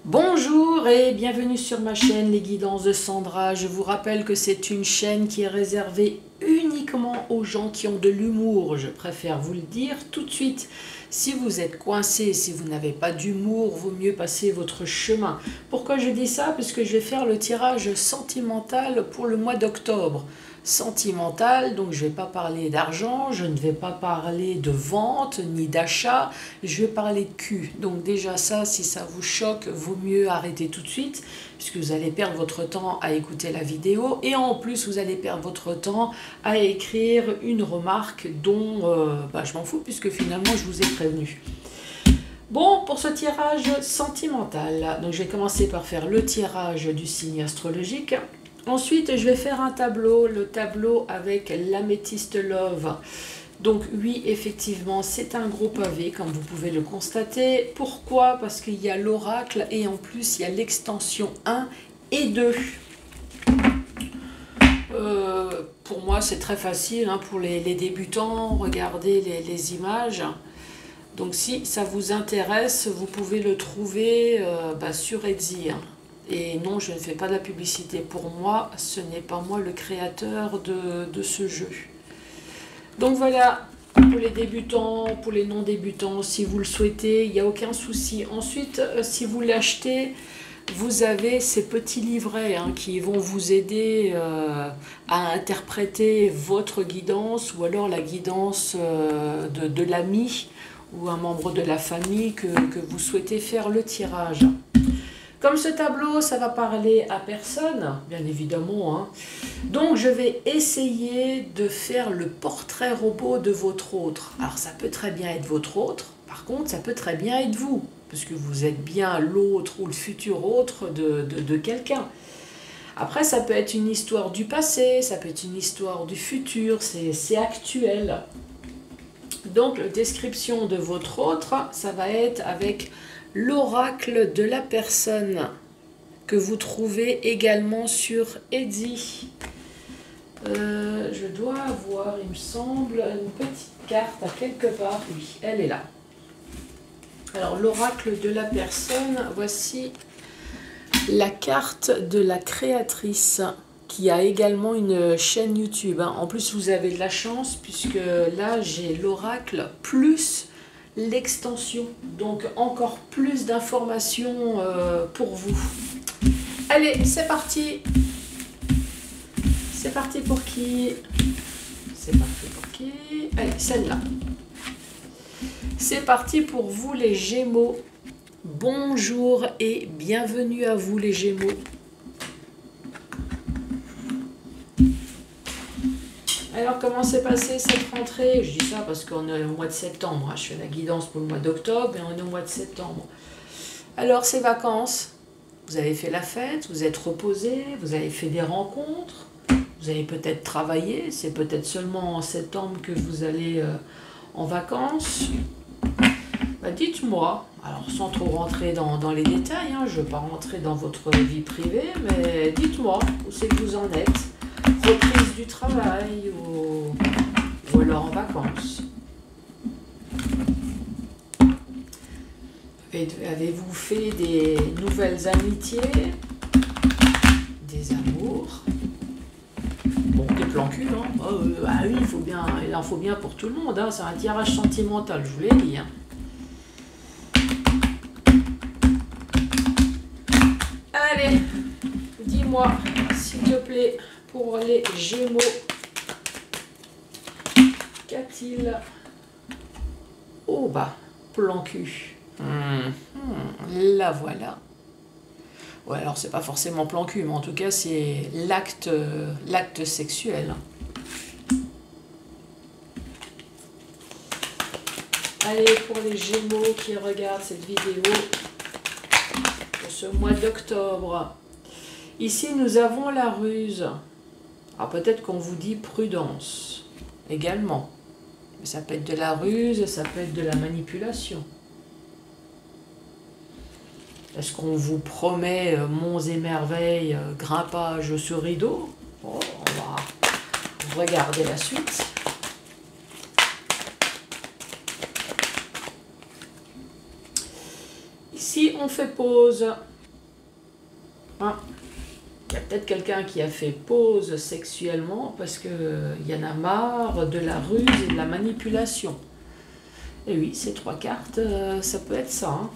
Bonjour et bienvenue sur ma chaîne Les Guidances de Sandra. Je vous rappelle que c'est une chaîne qui est réservée uniquement aux gens qui ont de l'humour. Je préfère vous le dire tout de suite. Si vous êtes coincé, si vous n'avez pas d'humour, vaut mieux passer votre chemin. Pourquoi je dis ça? Parce que je vais faire le tirage sentimental pour le mois d'octobre. Sentimental, donc je ne vais pas parler d'argent, je ne vais pas parler de vente ni d'achat, je vais parler de cul. Donc déjà ça, si ça vous choque, vaut mieux arrêter tout de suite, puisque vous allez perdre votre temps à écouter la vidéo, et en plus vous allez perdre votre temps à écrire une remarque dont je m'en fous, puisque finalement je vous ai prévenu. Bon, pour ce tirage sentimental, donc je vais commencer par faire le tirage du signe astrologique. Ensuite, je vais faire un tableau, le tableau avec l'améthyste love. Donc oui, effectivement, c'est un gros pavé, comme vous pouvez le constater. Pourquoi? Parce qu'il y a l'oracle et en plus, il y a l'extension 1 et 2. Pour moi, c'est très facile hein, pour les débutants. Regardez les images. Donc si ça vous intéresse, vous pouvez le trouver sur Etsy. Et non, je ne fais pas de la publicité pour moi, ce n'est pas moi le créateur de ce jeu. Donc voilà, pour les débutants, pour les non-débutants, si vous le souhaitez, il n'y a aucun souci. Ensuite, si vous l'achetez, vous avez ces petits livrets qui vont vous aider à interpréter votre guidance ou alors la guidance de l'ami ou un membre de la famille que vous souhaitez faire le tirage. Comme ce tableau, ça va parler à personne, bien évidemment. Donc, je vais essayer de faire le portrait robot de votre autre. Alors, ça peut très bien être votre autre. Par contre, ça peut très bien être vous. Parce que vous êtes bien l'autre ou le futur autre de quelqu'un. Après, ça peut être une histoire du passé, ça peut être une histoire du futur, c'est actuel. Donc, la description de votre autre, ça va être avec l'oracle de la personne que vous trouvez également sur Etsy. Je dois avoir, il me semble, une petite carte à quelque part. Oui, elle est là. Alors, l'oracle de la personne, voici la carte de la créatrice qui a également une chaîne YouTube. En plus, vous avez de la chance puisque là, j'ai l'oracle plus l'extension, donc encore plus d'informations pour vous. Allez, c'est parti. C'est parti pour qui? C'est parti pour qui? Allez, celle-là. C'est parti pour vous les Gémeaux. Bonjour et bienvenue à vous les Gémeaux. Alors, comment s'est passée cette rentrée? Je dis ça parce qu'on est au mois de septembre. Je fais la guidance pour le mois d'octobre et on est au mois de septembre. Alors, ces vacances, vous avez fait la fête, vous êtes reposé, vous avez fait des rencontres, vous avez peut-être travaillé. C'est peut-être seulement en septembre que vous allez en vacances. Dites-moi, alors sans trop rentrer dans les détails, je ne veux pas rentrer dans votre vie privée, mais dites-moi où c'est que vous en êtes. Reprise du travail ou alors en vacances. Avez-vous fait des nouvelles amitiés, des amours? Bon, des plans cul, ah oui, il en faut bien pour tout le monde, c'est un tirage sentimental, je vous l'ai dit. Allez, dis-moi, s'il te plaît, pour les Gémeaux, qu'a-t-il? Oh plan cul. La voilà. Ouais, alors c'est pas forcément plan cul, mais en tout cas c'est l'acte sexuel. Allez, pour les Gémeaux qui regardent cette vidéo pour ce mois d'octobre. Ici, nous avons la ruse. Alors peut-être qu'on vous dit prudence également. Mais ça peut être de la ruse, ça peut être de la manipulation. Est-ce qu'on vous promet monts et merveilles, grimpage sur rideau? On va regarder la suite. Ici, on fait pause. Hein. Il y a peut-être quelqu'un qui a fait pause sexuellement parce qu'il y en a marre de la ruse et de la manipulation. Et oui, ces 3 cartes, ça peut être ça. Hein.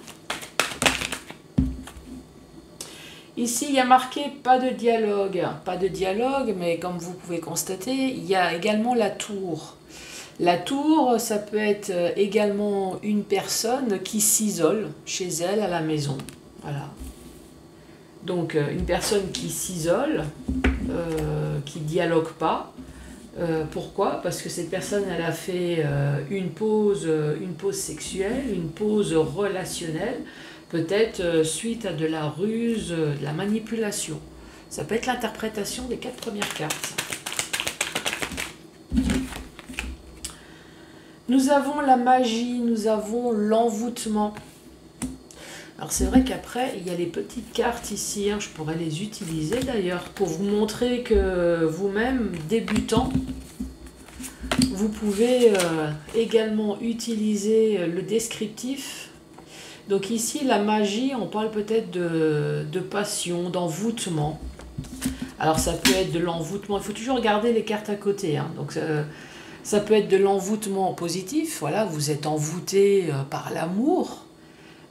Ici, il y a marqué pas de dialogue. Pas de dialogue, mais comme vous pouvez constater, il y a également la tour. La tour, ça peut être également une personne qui s'isole chez elle à la maison. Voilà. Donc, une personne qui s'isole, qui ne dialogue pas. Pourquoi? Parce que cette personne, elle a fait une pause sexuelle, une pause relationnelle, peut-être suite à de la ruse, de la manipulation. Ça peut être l'interprétation des 4 premières cartes. Nous avons la magie, nous avons l'envoûtement. Alors c'est vrai qu'après, il y a les petites cartes ici, hein, je pourrais les utiliser d'ailleurs, pour vous montrer que vous-même, débutant, vous pouvez également utiliser le descriptif. Donc ici, la magie, on parle peut-être de passion, d'envoûtement. Alors ça peut être de l'envoûtement, il faut toujours regarder les cartes à côté. Hein. Donc ça peut être de l'envoûtement positif, voilà, vous êtes envoûté par l'amour.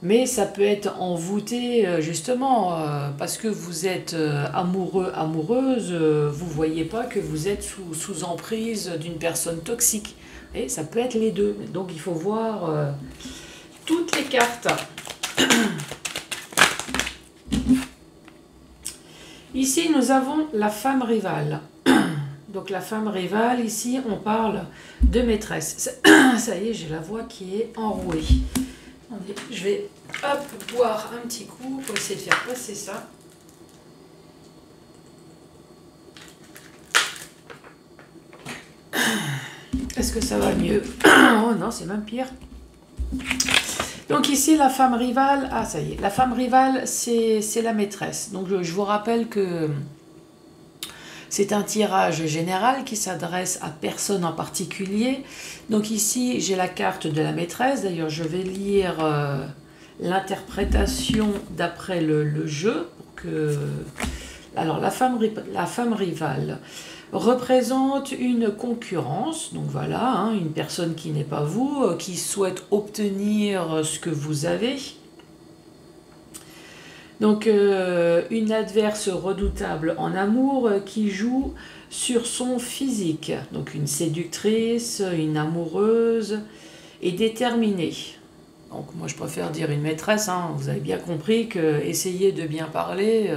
Mais ça peut être envoûté justement parce que vous êtes amoureux, amoureuse, vous ne voyez pas que vous êtes sous emprise d'une personne toxique. Et ça peut être les deux. Donc il faut voir toutes les cartes. Ici, nous avons la femme rivale. Donc la femme rivale, ici, on parle de maîtresse. Ça y est, j'ai la voix qui est enrouée. Attendez, je vais boire un petit coup pour essayer de faire passer ça. Est-ce que ça va mieux? Oh non, c'est même pire. Donc ici, la femme rivale, ah ça y est, la femme rivale, c'est la maîtresse. Donc je vous rappelle que c'est un tirage général qui s'adresse à personne en particulier. Donc ici, j'ai la carte de la maîtresse. D'ailleurs, je vais lire l'interprétation d'après le jeu. Alors, la femme rivale représente une concurrence. Donc voilà, hein, une personne qui n'est pas vous, qui souhaite obtenir ce que vous avez. Donc une adverse redoutable en amour qui joue sur son physique. Donc une séductrice, une amoureuse et déterminée. Donc moi je préfère dire une maîtresse, hein. Vous avez bien compris que essayer de bien parler,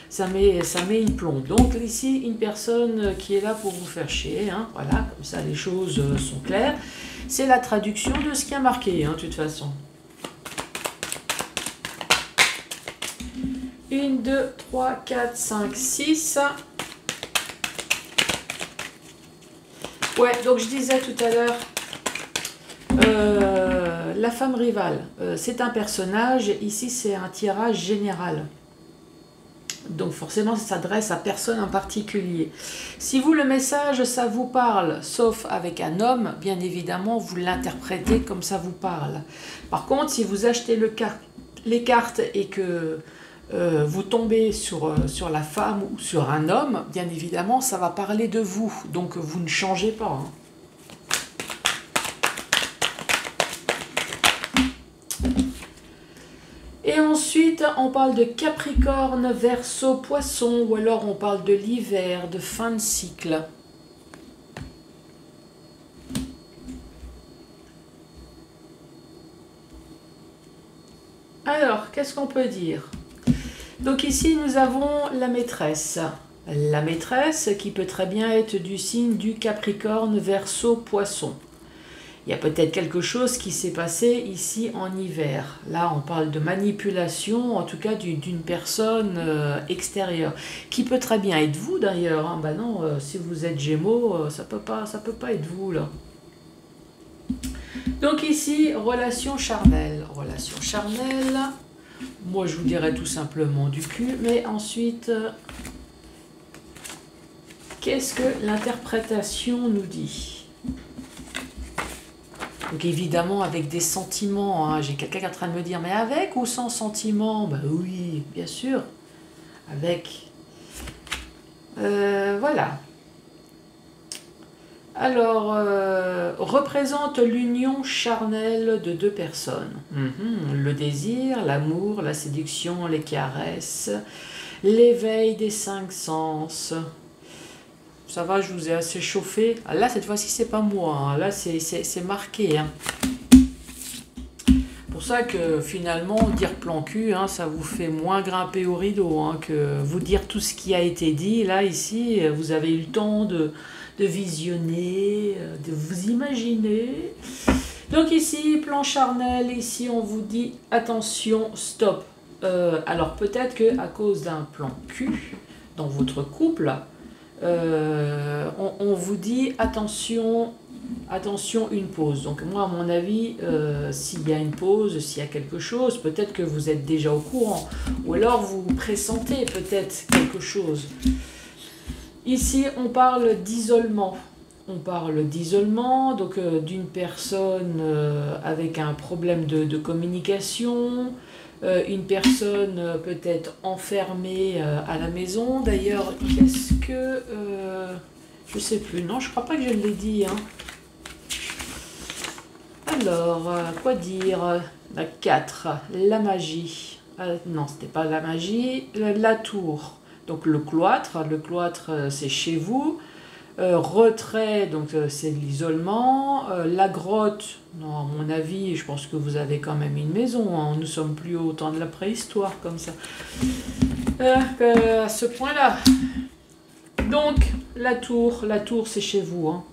ça met une plombe. Donc ici une personne qui est là pour vous faire chier, hein. Voilà, comme ça les choses sont claires. C'est la traduction de ce qui a marqué, hein, de toute façon. 1, 2, 3, 4, 5, 6. Ouais, donc je disais tout à l'heure, la femme rivale, c'est un personnage, ici c'est un tirage général. Donc forcément ça s'adresse à personne en particulier. Si vous le message ça vous parle, sauf avec un homme, bien évidemment vous l'interprétez comme ça vous parle. Par contre si vous achetez les cartes et que vous tombez sur la femme ou sur un homme, bien évidemment, ça va parler de vous. Donc, vous ne changez pas. Hein. Et ensuite, on parle de Capricorne, Verseau, Poisson, ou alors on parle de l'hiver, de fin de cycle. Alors, qu'est-ce qu'on peut dire ? Donc ici, nous avons la maîtresse. La maîtresse qui peut très bien être du signe du Capricorne, Verseau, Poisson. Il y a peut-être quelque chose qui s'est passé ici en hiver. Là, on parle de manipulation, en tout cas d'une personne extérieure. Qui peut très bien être vous d'ailleurs. Hein. Ben non, si vous êtes Gémeaux, ça peut pas être vous là. Donc ici, relation charnelle. Relation charnelle... Moi, je vous dirais tout simplement du cul, mais ensuite, qu'est-ce que l'interprétation nous dit? Donc évidemment, avec des sentiments, hein. J'ai quelqu'un qui est en train de me dire, mais avec ou sans sentiments? Ben oui, bien sûr, avec... voilà. Alors, représente l'union charnelle de deux personnes. Le désir, l'amour, la séduction, les caresses, l'éveil des 5 sens. Ça va, je vous ai assez chauffé. Ah, là, cette fois-ci, c'est pas moi. Hein. Là, c'est marqué. Hein. C'est pour ça que finalement, dire plan cul, hein, ça vous fait moins grimper au rideau hein, que vous dire tout ce qui a été dit. Là, ici, vous avez eu le temps de visionner, de vous imaginer. Donc ici, plan charnel, ici on vous dit attention, stop. Alors peut-être que à cause d'un plan cul dans votre couple, on vous dit attention, attention, une pause. Donc moi à mon avis, s'il y a une pause, s'il y a quelque chose, peut-être que vous êtes déjà au courant. Ou alors vous pressentez peut-être quelque chose. Ici, on parle d'isolement. On parle d'isolement, donc d'une personne avec un problème de communication, une personne peut-être enfermée à la maison. D'ailleurs, qu'est-ce que... je sais plus, non, je crois pas que je l'ai dit. Hein. Alors, quoi dire? La 4, la magie. Non, c'était pas la magie, la tour. Donc le cloître c'est chez vous. Retrait, donc c'est l'isolement. La grotte, non, à mon avis, je pense que vous avez quand même une maison. Hein. Nous sommes plus au temps de la préhistoire comme ça. À ce point-là. Donc la tour c'est chez vous. Hein.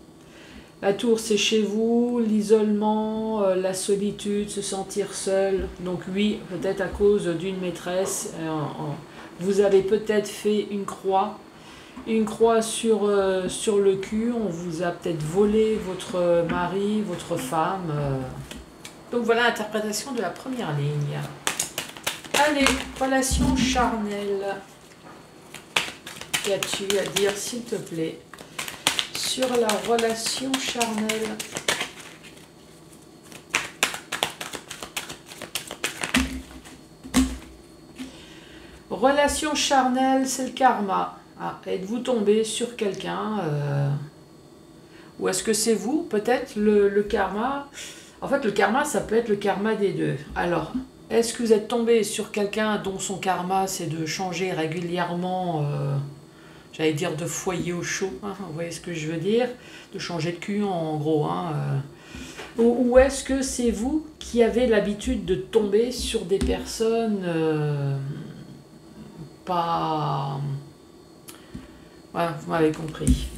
La tour c'est chez vous. L'isolement, la solitude, se sentir seul. Donc oui, peut-être à cause d'une maîtresse. Vous avez peut-être fait une croix sur le cul, on vous a peut-être volé votre mari, votre femme. Donc voilà l'interprétation de la première ligne. Allez, relation charnelle. Qu'as-tu à dire, s'il te plaît, sur la relation charnelle? Relation charnelle, c'est le karma. Ah, êtes-vous tombé sur quelqu'un ou est-ce que c'est vous, peut-être, le karma? En fait, le karma, ça peut être le karma des deux. Alors, est-ce que vous êtes tombé sur quelqu'un dont son karma, c'est de changer régulièrement, j'allais dire de foyer au chaud, hein, vous voyez ce que je veux dire? De changer de cul, en gros. Hein, ou est-ce que c'est vous qui avez l'habitude de tomber sur des personnes... pas... Voilà, vous m'avez compris.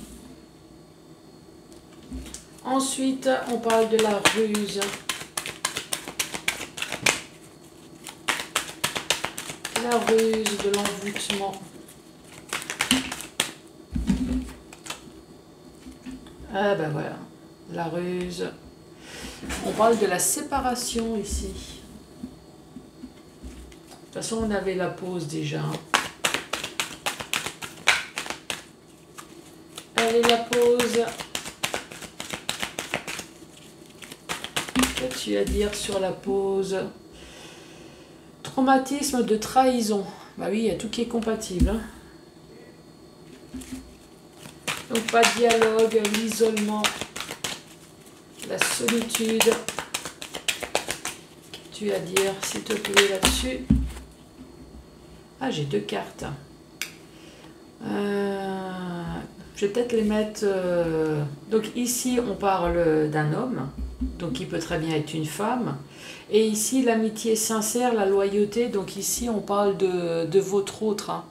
Ensuite, on parle de la ruse. La ruse, de l'envoûtement. Ah ben voilà, la ruse. On parle de la séparation ici. De toute façon, on avait la pause déjà. Allez, la pause. Qu'as-tu à dire sur la pause? Traumatisme de trahison. Bah oui, il y a tout qui est compatible. Hein. Donc pas de dialogue, l'isolement, la solitude. Qu'as-tu à dire, s'il te plaît, là-dessus? Ah, j'ai 2 cartes. Je vais peut-être les mettre... Donc ici, on parle d'un homme, donc qui peut très bien être une femme. Et ici, l'amitié sincère, la loyauté, donc ici, on parle de votre autre. Hein.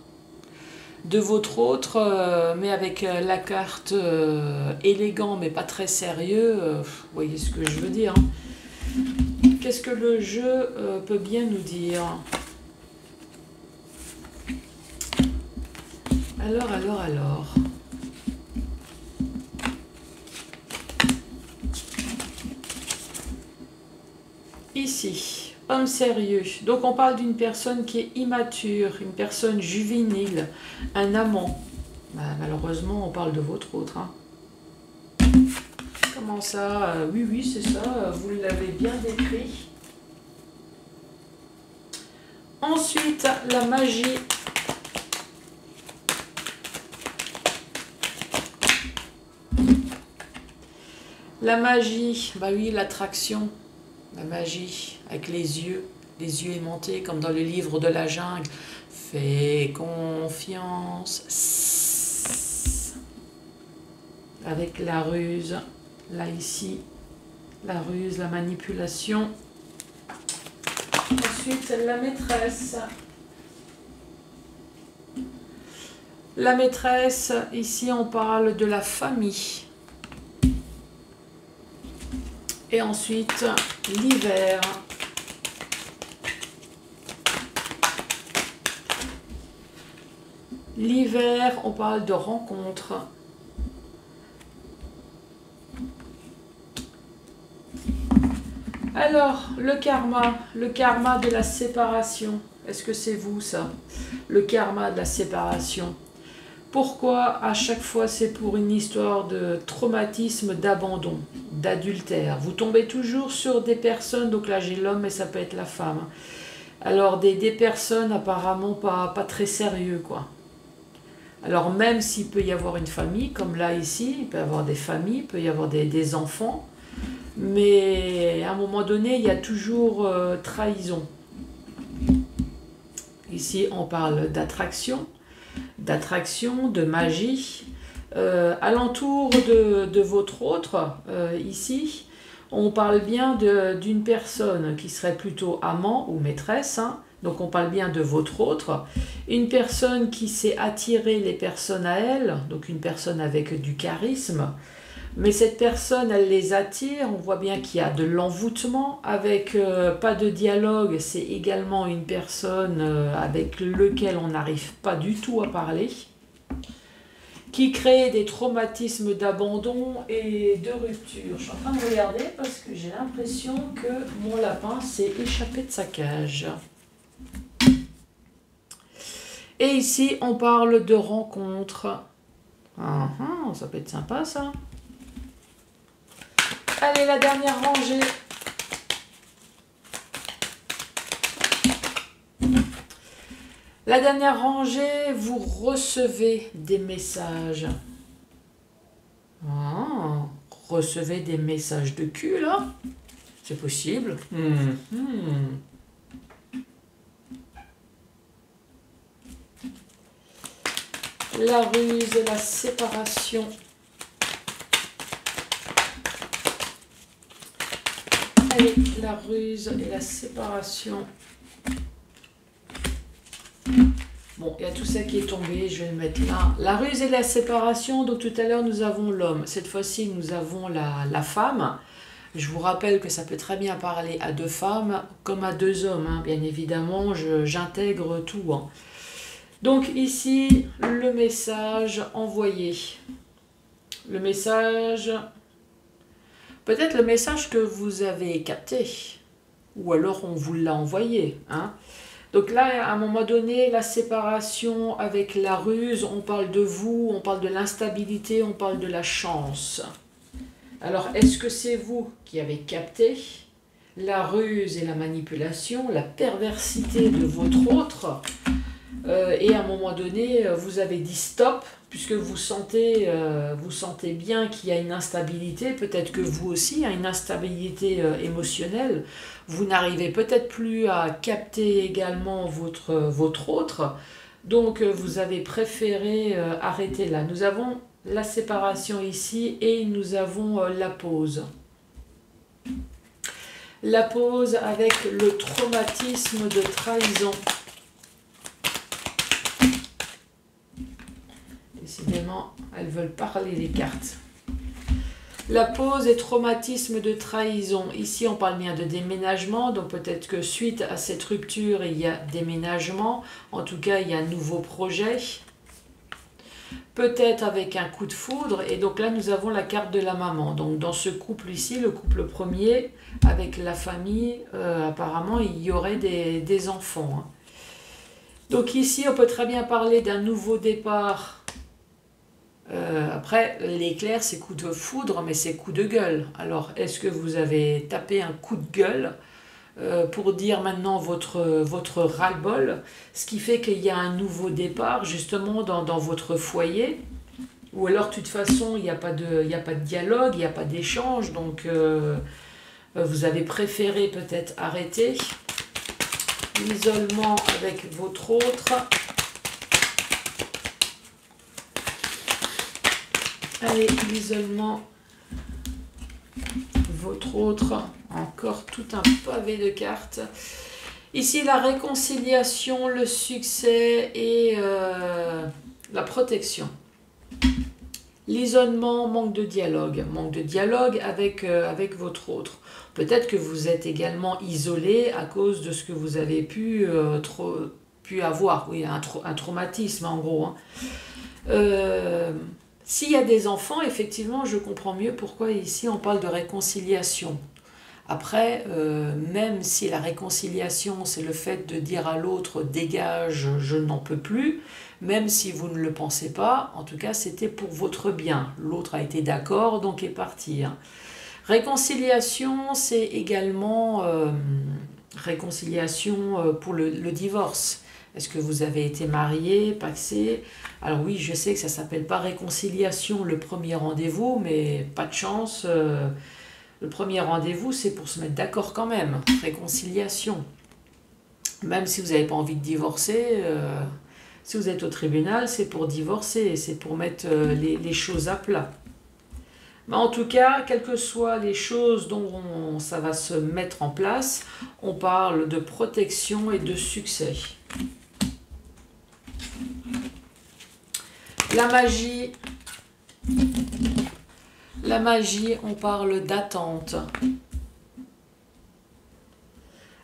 De votre autre, mais avec la carte élégant, mais pas très sérieux. Vous voyez ce que je veux dire. Hein. Qu'est-ce que le jeu peut bien nous dire? Alors. Ici, homme sérieux. Donc on parle d'une personne qui est immature, une personne juvénile, un amant. Bah, malheureusement, on parle de votre autre. Hein. Comment ça? Oui, c'est ça, vous l'avez bien décrit. Ensuite, la magie. La magie, bah oui, l'attraction, la magie, avec les yeux aimantés, comme dans le livre de la jungle. Fais confiance. Avec la ruse, là ici, la ruse, la manipulation. Ensuite, la maîtresse. La maîtresse, ici on parle de la famille. Et ensuite, l'hiver. L'hiver, on parle de rencontres. Alors, le karma de la séparation. Est-ce que c'est vous ça? Le karma de la séparation. Pourquoi à chaque fois c'est pour une histoire de traumatisme, d'abandon, d'adultère? Vous tombez toujours sur des personnes, donc là j'ai l'homme et ça peut être la femme. Alors des personnes apparemment pas très sérieux quoi. Alors même s'il peut y avoir une famille, comme là ici, il peut y avoir des familles, il peut y avoir des enfants, mais à un moment donné il y a toujours trahison. Ici on parle d'attraction, de magie. Alentour de votre autre, ici, on parle bien d'une personne qui serait plutôt amant ou maîtresse, hein. Donc on parle bien de votre autre. Une personne qui sait attirer les personnes à elle, donc une personne avec du charisme. Mais cette personne, elle les attire, on voit bien qu'il y a de l'envoûtement, avec pas de dialogue, c'est également une personne avec laquelle on n'arrive pas du tout à parler, qui crée des traumatismes d'abandon et de rupture. Je suis en train de regarder parce que j'ai l'impression que mon lapin s'est échappé de sa cage. Et ici, on parle de rencontres. Ça peut être sympa ça. Allez, la dernière rangée. La dernière rangée, vous recevez des messages. Recevez des messages de cul, là? C'est possible. La ruse et la séparation. Allez, la ruse et la séparation. Bon, il y a tout ça qui est tombé, je vais le mettre là. La ruse et la séparation, donc tout à l'heure nous avons l'homme. Cette fois-ci, nous avons la femme. Je vous rappelle que ça peut très bien parler à deux femmes comme à deux hommes, hein. Bien évidemment, j'intègre tout, hein. Donc ici, le message envoyé. Le message... Peut-être le message que vous avez capté. Ou alors on vous l'a envoyé, hein. Donc là, à un moment donné, la séparation avec la ruse, on parle de vous, on parle de l'instabilité, on parle de la chance. Alors, est-ce que c'est vous qui avez capté la ruse et la manipulation, la perversité de votre autre, et à un moment donné, vous avez dit stop, puisque vous sentez bien qu'il y a une instabilité, peut-être que vous aussi, une instabilité émotionnelle, vous n'arrivez peut-être plus à capter également votre autre, donc vous avez préféré arrêter là. Nous avons la séparation ici et nous avons la pause. La pause avec le traumatisme de trahison. Décidément, elles veulent parler les cartes. La pause et traumatisme de trahison. Ici, on parle bien de déménagement. Donc peut-être que suite à cette rupture, il y a déménagement. En tout cas, il y a un nouveau projet. Peut-être avec un coup de foudre. Et donc là, nous avons la carte de la maman. Donc dans ce couple ici, le couple premier, avec la famille, apparemment, il y aurait des enfants, hein. Donc ici, on peut très bien parler d'un nouveau départ. Après, l'éclair, c'est coup de foudre, mais c'est coup de gueule. Alors, est-ce que vous avez tapé un coup de gueule pour dire maintenant votre ras-le-bol, ce qui fait qu'il y a un nouveau départ, justement, dans votre foyer. Ou alors, de toute façon, il n'y a pas de dialogue, il n'y a pas d'échange, donc vous avez préféré peut-être arrêter. L'isolement avec votre autre. Allez, l'isolement, votre autre. Encore tout un pavé de cartes. Ici, la réconciliation, le succès et la protection. L'isolement, manque de dialogue. Manque de dialogue avec votre autre. Peut-être que vous êtes également isolé à cause de ce que vous avez pu avoir. Oui, un traumatisme en gros. Hein. S'il y a des enfants, effectivement, je comprends mieux pourquoi ici on parle de réconciliation. Après, même si la réconciliation, c'est le fait de dire à l'autre « dégage, je n'en peux plus », même si vous ne le pensez pas, en tout cas, c'était pour votre bien. L'autre a été d'accord, donc est parti. Hein. Réconciliation, c'est également réconciliation pour le divorce. Est-ce que vous avez été marié, paxé? Alors oui, je sais que ça ne s'appelle pas réconciliation le premier rendez-vous, mais pas de chance. Le premier rendez-vous, c'est pour se mettre d'accord quand même. Réconciliation. Même si vous n'avez pas envie de divorcer, si vous êtes au tribunal, c'est pour divorcer, c'est pour mettre les choses à plat. Mais en tout cas, quelles que soient les choses dont ça va se mettre en place, on parle de protection et de succès. La magie, on parle d'attente.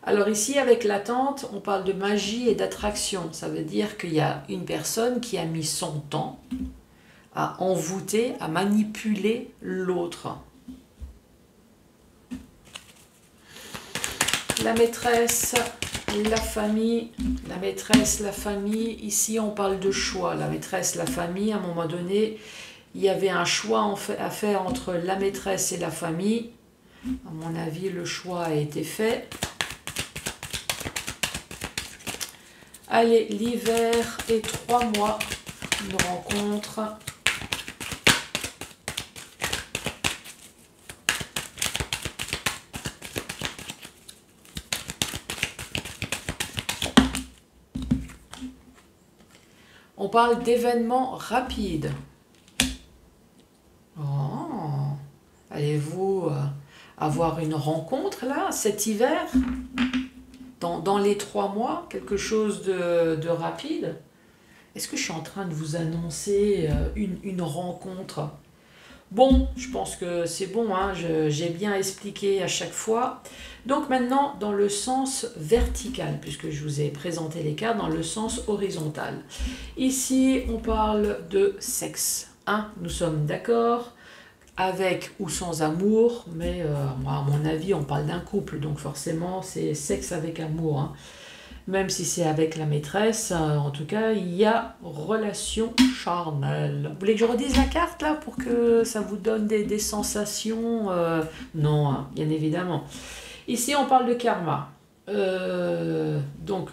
Alors ici, avec l'attente, on parle de magie et d'attraction. Ça veut dire qu'il y a une personne qui a mis son temps à envoûter, à manipuler l'autre. La maîtresse, la famille. La maîtresse, la famille. Ici, on parle de choix. La maîtresse, la famille, à un moment donné, il y avait un choix à faire entre la maîtresse et la famille. À mon avis, le choix a été fait. Allez, l'hiver et 3 mois, une rencontre. On parle d'événements rapides. Oh, allez-vous avoir une rencontre là, cet hiver? Dans les 3 mois, quelque chose de rapide? Est-ce que je suis en train de vous annoncer une rencontre? Bon, je pense que c'est bon, hein, j'ai bien expliqué à chaque fois. Donc maintenant, dans le sens vertical, puisque je vous ai présenté les cartes, dans le sens horizontal. Ici, on parle de sexe. Hein, nous sommes d'accord, avec ou sans amour, mais à mon avis, on parle d'un couple, donc forcément, c'est sexe avec amour. Hein. Même si c'est avec la maîtresse, en tout cas, il y a relation charnelle. Vous voulez que je redise la carte, là, pour que ça vous donne des sensations non, hein, bien évidemment. Ici, on parle de karma. Donc,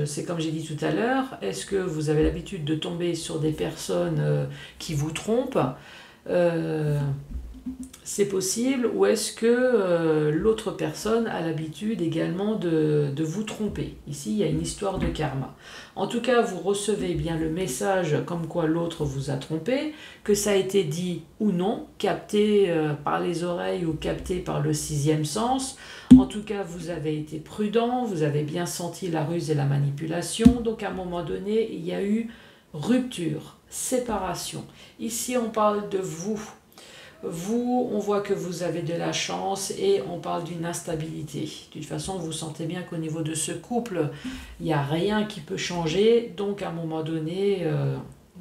c'est comme j'ai dit tout à l'heure, est-ce que vous avez l'habitude de tomber sur des personnes qui vous trompent? C'est possible, ou est-ce que l'autre personne a l'habitude également de vous tromper? Ici, il y a une histoire de karma. En tout cas, vous recevez bien le message comme quoi l'autre vous a trompé, que ça a été dit ou non, capté par les oreilles ou capté par le 6e sens. En tout cas, vous avez été prudent, vous avez bien senti la ruse et la manipulation. Donc, à un moment donné, il y a eu rupture, séparation. Ici, on parle de vous. Vous, on voit que vous avez de la chance et on parle d'une instabilité. De toute façon, vous sentez bien qu'au niveau de ce couple, il n'y a rien qui peut changer. Donc, à un moment donné,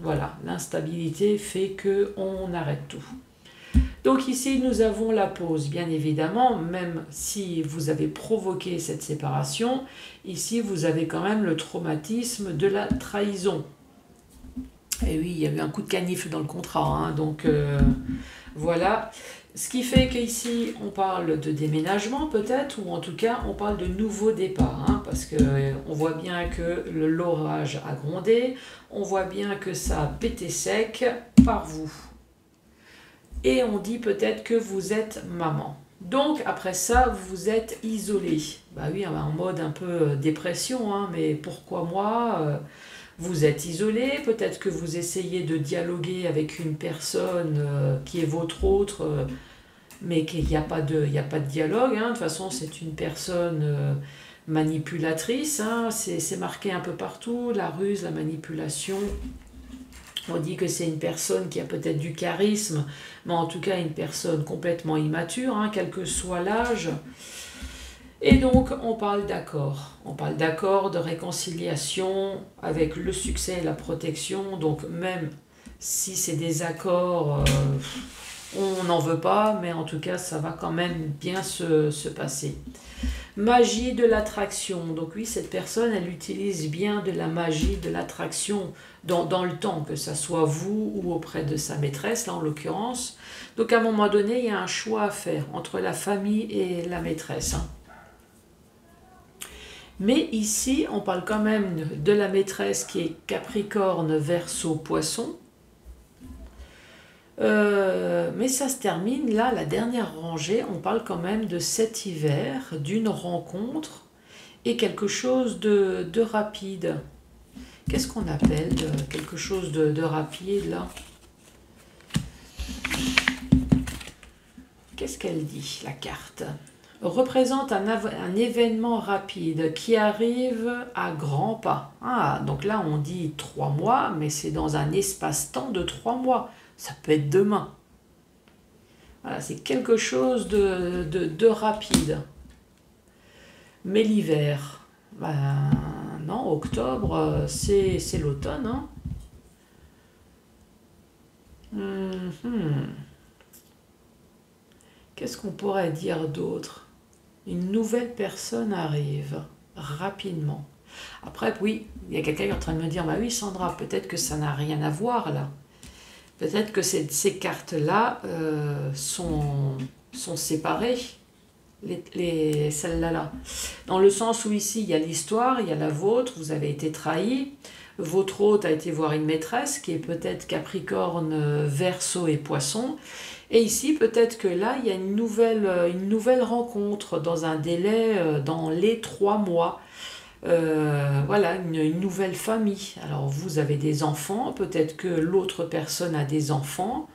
voilà, l'instabilité fait qu'on arrête tout. Donc ici, nous avons la pause, bien évidemment, même si vous avez provoqué cette séparation, ici, vous avez quand même le traumatisme de la trahison. Et oui, il y a eu un coup de canif dans le contrat, hein, donc... voilà. Ce qui fait qu'ici, on parle de déménagement peut-être, ou en tout cas, on parle de nouveau départ, hein, parce qu'on voit bien que l'orage a grondé, on voit bien que ça a pété sec par vous. Et on dit peut-être que vous êtes maman. Donc, après ça, vous êtes isolé. Bah oui, en mode un peu dépression, hein, mais pourquoi moi vous êtes isolé, peut-être que vous essayez de dialoguer avec une personne qui est votre autre, mais qu'il n'y a pas de dialogue. Hein. De toute façon, c'est une personne manipulatrice. Hein. C'est marqué un peu partout, la ruse, la manipulation. On dit que c'est une personne qui a peut-être du charisme, mais en tout cas une personne complètement immature, hein, quel que soit l'âge. Et donc, on parle d'accord. On parle d'accord, de réconciliation avec le succès et la protection. Donc, même si c'est des accords, on n'en veut pas, mais en tout cas, ça va quand même bien se passer. Magie de l'attraction. Donc oui, cette personne, elle utilise bien de la magie de l'attraction dans le temps, que ça soit vous ou auprès de sa maîtresse, là en l'occurrence. Donc à un moment donné, il y a un choix à faire entre la famille et la maîtresse. Hein. Mais ici, on parle quand même de la maîtresse qui est Capricorne, Verseau, Poisson. Mais ça se termine, là, la dernière rangée, on parle quand même de cet hiver, d'une rencontre et quelque chose de rapide. Qu'est-ce qu'on appelle quelque chose de rapide, là? Qu'est-ce qu'elle dit, la carte? Représente un événement rapide qui arrive à grands pas. Ah, donc là, on dit 3 mois, mais c'est dans un espace-temps de 3 mois. Ça peut être demain. Voilà, c'est quelque chose de rapide. Mais l'hiver, ben non, octobre, c'est l'automne. Hein. Qu'est-ce qu'on pourrait dire d'autre? Une nouvelle personne arrive rapidement. Après, oui, il y a quelqu'un qui est en train de me dire, bah oui Sandra, peut-être que ça n'a rien à voir là. Peut-être que ces cartes-là sont séparées, celles-là. Dans le sens où ici, il y a l'histoire, il y a la vôtre, vous avez été trahi. Votre hôte a été voir une maîtresse qui est peut-être Capricorne, Verseau et Poisson. Et ici, peut-être que là, il y a une nouvelle rencontre dans un délai, dans les 3 mois. Voilà, une nouvelle famille. Alors vous avez des enfants, peut-être que l'autre personne a des enfants.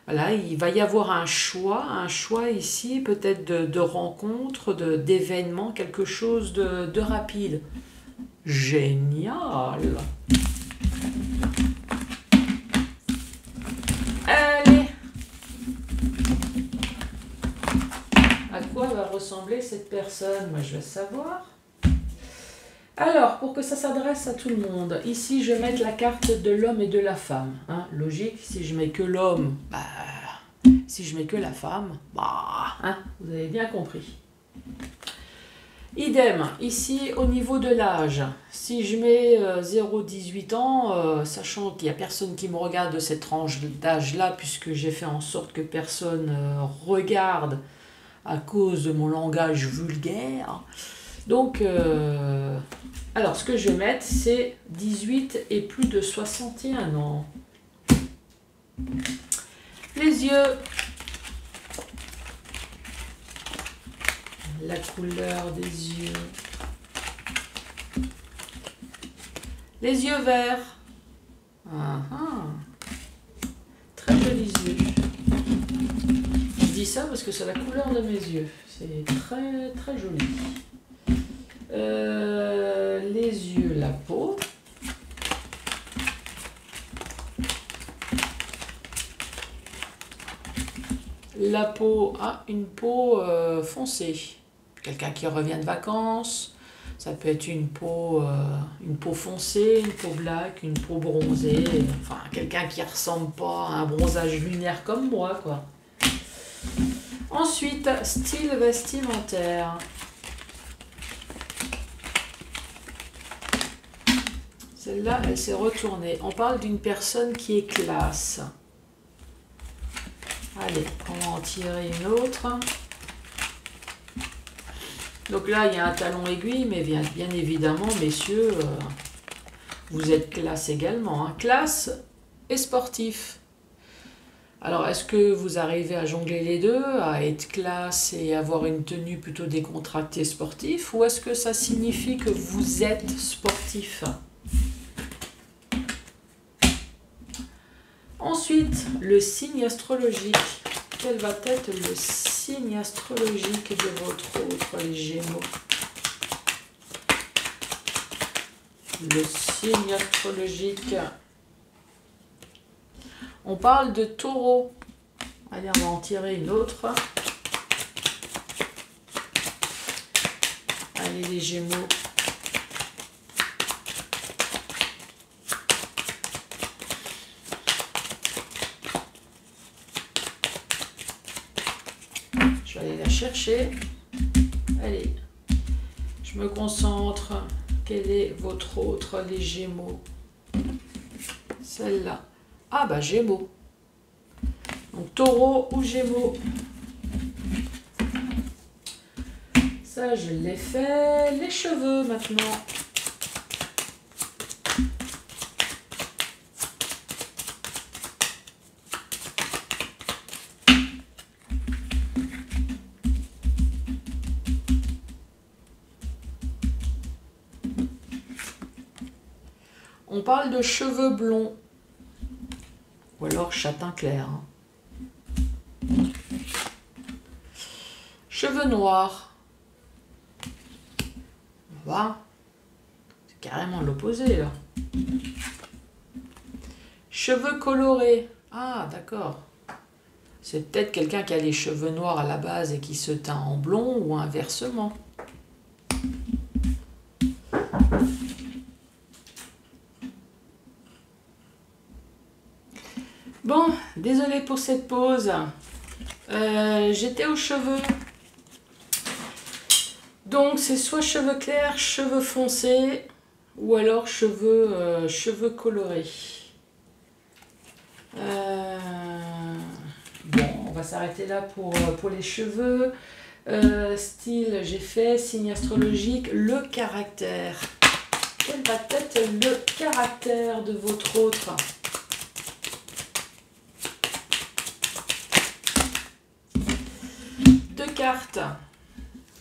Voilà, il va y avoir un choix ici, peut-être de rencontre, d'événements, quelque chose de rapide. Génial! Allez! À quoi va ressembler cette personne? Moi, je veux savoir. Alors, pour que ça s'adresse à tout le monde, ici je vais mettre la carte de l'homme et de la femme. Hein, logique, si je mets que l'homme, si je mets que la femme, hein, vous avez bien compris. Idem, ici au niveau de l'âge, si je mets 0-18 ans, sachant qu'il n'y a personne qui me regarde de cette tranche d'âge-là, puisque j'ai fait en sorte que personne regarde à cause de mon langage vulgaire. Donc, alors ce que je vais mettre, c'est 18 et plus de 61 ans. Les yeux. La couleur des yeux. Les yeux verts. Très jolis yeux. Je dis ça parce que c'est la couleur de mes yeux. C'est très très joli. Les yeux, la peau. La peau, une peau foncée. Quelqu'un qui revient de vacances, ça peut être une peau foncée, une peau black, une peau bronzée. Enfin, quelqu'un qui ressemble pas à un bronzage lunaire comme moi, quoi. Ensuite, style vestimentaire. Celle-là, elle s'est retournée. On parle d'une personne qui est classe. Allez, on va en tirer une autre. Donc là, il y a un talon aiguille, mais bien évidemment, messieurs, vous êtes classe également. Hein. Classe et sportif. Alors, est-ce que vous arrivez à jongler les deux, à être classe et avoir une tenue plutôt décontractée sportive, ou est-ce que ça signifie que vous êtes sportif? Ensuite, le signe astrologique. Quel va être le signe astrologique de votre autre, les Gémeaux? Le signe astrologique. On parle de Taureau. Allez, on va en tirer une autre. Allez, les Gémeaux. Je vais aller la chercher. Allez, je me concentre. Quel est votre autre, les Gémeaux? Celle-là. Ah bah Gémeaux. Donc Taureau ou Gémeaux. Ça je l'ai fait. Les cheveux maintenant. On parle de cheveux blonds. Ou alors châtain clair. Cheveux noirs. Voilà. C'est carrément l'opposé là. Cheveux colorés. Ah d'accord. C'est peut-être quelqu'un qui a les cheveux noirs à la base et qui se teint en blond ou inversement. Bon, désolée pour cette pause. J'étais aux cheveux. Donc, c'est soit cheveux clairs, cheveux foncés, ou alors cheveux colorés. Bon, on va s'arrêter là pour les cheveux. Style, j'ai fait. Signe astrologique, le caractère. Quel va être le caractère de votre autre ? Carte.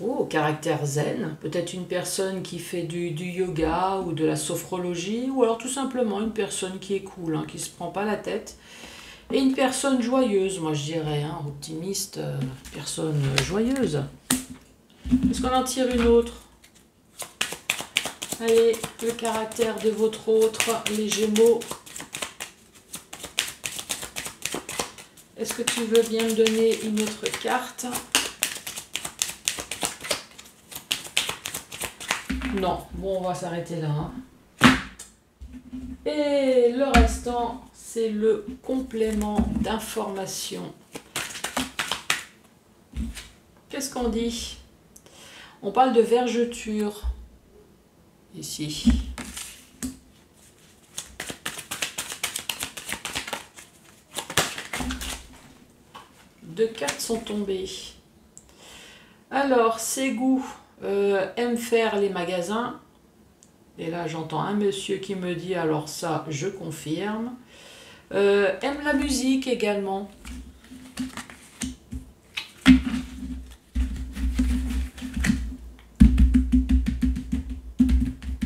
Oh, caractère zen, peut-être une personne qui fait du yoga ou de la sophrologie, ou alors tout simplement une personne qui est cool, hein, qui se prend pas la tête, et une personne joyeuse, moi je dirais, hein, optimiste, personne joyeuse. Est-ce qu'on en tire une autre? Allez, le caractère de votre autre, les Gémeaux. Est-ce que tu veux bien me donner une autre carte? Non, bon, on va s'arrêter là. Hein. Et le restant, c'est le complément d'information. Qu'est-ce qu'on dit? On parle de vergeture. Ici. Deux cartes sont tombées. Alors, ses goûts. Aime faire les magasins. Et là, j'entends un monsieur qui me dit, alors ça, je confirme. Aime la musique également.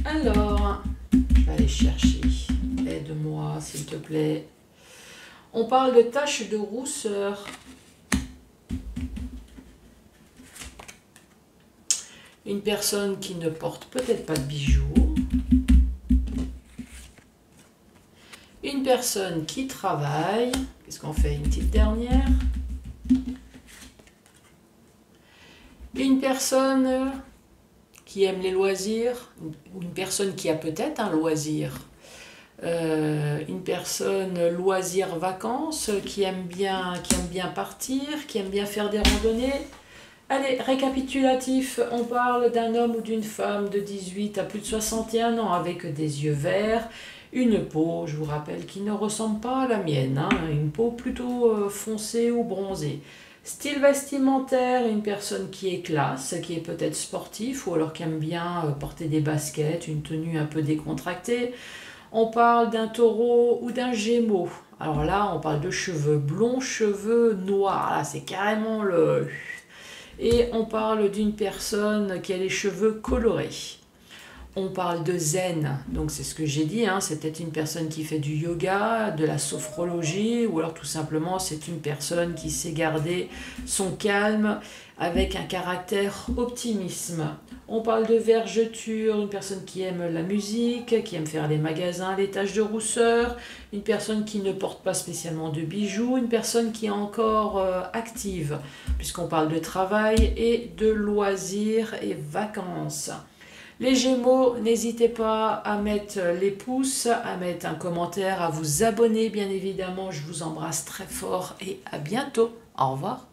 Alors, je vais aller chercher. Aide-moi, s'il te plaît. On parle de taches de rousseur. Une personne qui ne porte peut-être pas de bijoux. Une personne qui travaille. Qu'est-ce qu'on fait? Une petite dernière. Une personne qui aime les loisirs. Ou une personne qui a peut-être un loisir. Une personne loisirs vacances qui aime bien partir, qui aime bien faire des randonnées. Allez, récapitulatif, on parle d'un homme ou d'une femme de 18 à plus de 61 ans avec des yeux verts, une peau, je vous rappelle, qui ne ressemble pas à la mienne, hein, une peau plutôt foncée ou bronzée. Style vestimentaire, une personne qui est classe, qui est peut-être sportif ou alors qui aime bien porter des baskets, une tenue un peu décontractée. On parle d'un taureau ou d'un gémeau. Alors là, on parle de cheveux blonds, cheveux noirs. Là, c'est carrément le... Et on parle d'une personne qui a les cheveux colorés. On parle de zen, donc c'est ce que j'ai dit, hein, c'est peut-être une personne qui fait du yoga, de la sophrologie, ou alors tout simplement c'est une personne qui sait garder son calme avec un caractère optimisme. On parle de vergeture, une personne qui aime la musique, qui aime faire les magasins, les tâches de rousseur, une personne qui ne porte pas spécialement de bijoux, une personne qui est encore active, puisqu'on parle de travail et de loisirs et vacances. Les Gémeaux, n'hésitez pas à mettre les pouces, à mettre un commentaire, à vous abonner bien évidemment. Je vous embrasse très fort et à bientôt. Au revoir.